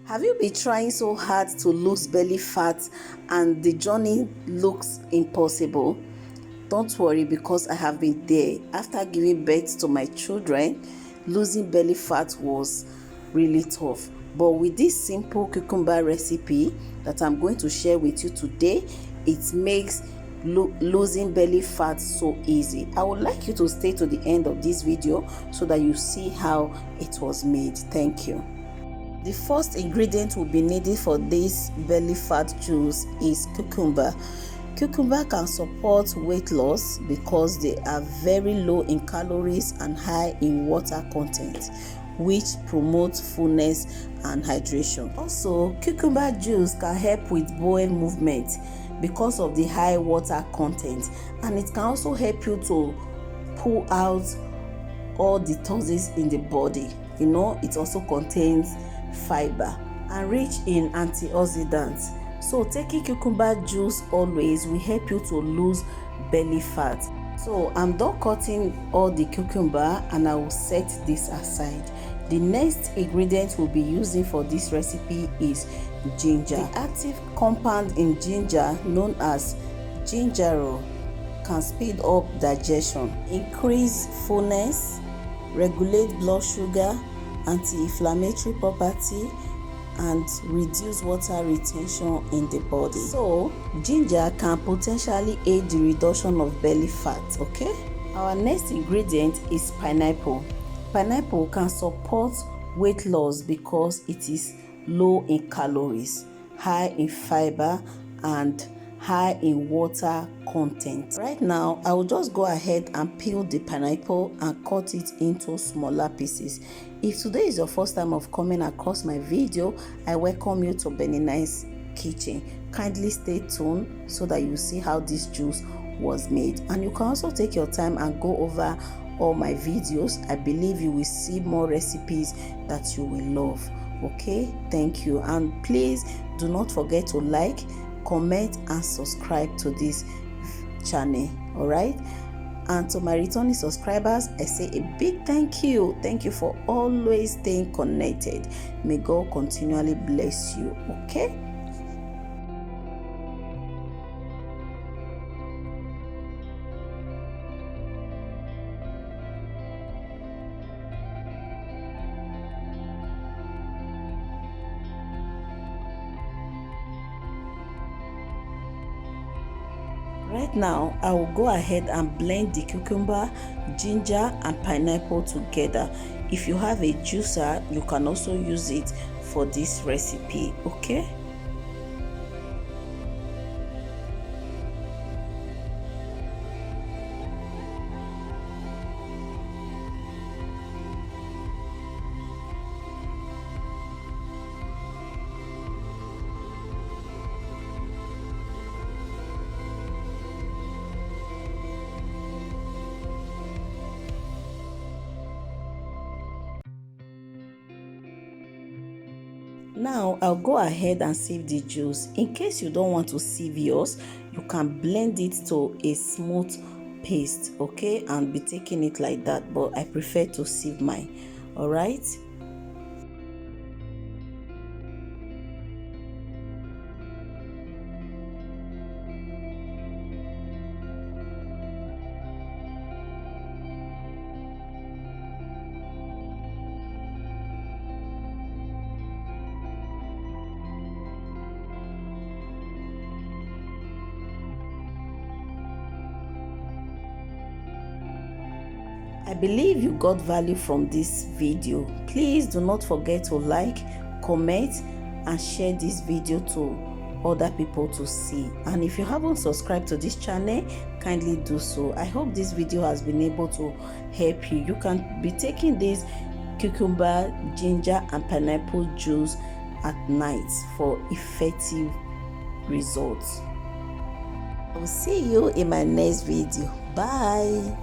Have you been trying so hard to lose belly fat and the journey looks impossible? Don't worry, because I have been there. After giving birth to my children, losing belly fat was really tough. But with this simple cucumber recipe that I'm going to share with you today, it makes losing belly fat so easy. I would like you to stay to the end of this video so that you see how it was made. Thank you. The first ingredient we'll be needing for this belly fat juice is cucumber. Cucumber can support weight loss because they are very low in calories and high in water content, which promotes fullness and hydration. Also, cucumber juice can help with bowel movement because of the high water content, and it can also help you to pull out all the toxins in the body. It also contains fiber and rich in antioxidants. So taking cucumber juice always will help you to lose belly fat. So I'm done cutting all the cucumber and I will set this aside. The next ingredient we'll be using for this recipe is ginger. The active compound in ginger, known as gingerol, can speed up digestion, increase fullness, regulate blood sugar, anti-inflammatory property, and reduce water retention in the body. So ginger can potentially aid the reduction of belly fat. Okay, our next ingredient is pineapple. Pineapple can support weight loss because it is low in calories, high in fiber, and high in water content. Right now, I will just go ahead and peel the pineapple and cut it into smaller pieces. If today is your first time of coming across my video, I welcome you to Benny Nice Kitchen. Kindly stay tuned so that you see how this juice was made, and you can also take your time and go over all my videos. I believe you will see more recipes that you will love. Okay, thank you, and please do not forget to like, comment, and subscribe to this channel. All right, and to my returning subscribers, I say a big thank you. Thank you for always staying connected. May God continually bless you. Okay, right now I will go ahead and blend the cucumber, ginger, and pineapple together. If you have a juicer, you can also use it for this recipe. Okay, now I'll go ahead and sieve the juice. In case you don't want to sieve yours, you can blend it to a smooth paste, okay, and be taking it like that, but I prefer to sieve mine. All right, I believe you got value from this video. Please do not forget to like, comment, and share this video to other people to see. And if you haven't subscribed to this channel, kindly do so. I hope this video has been able to help you. You can be taking this cucumber, ginger, and pineapple juice at night for effective results. I will see you in my next video. Bye.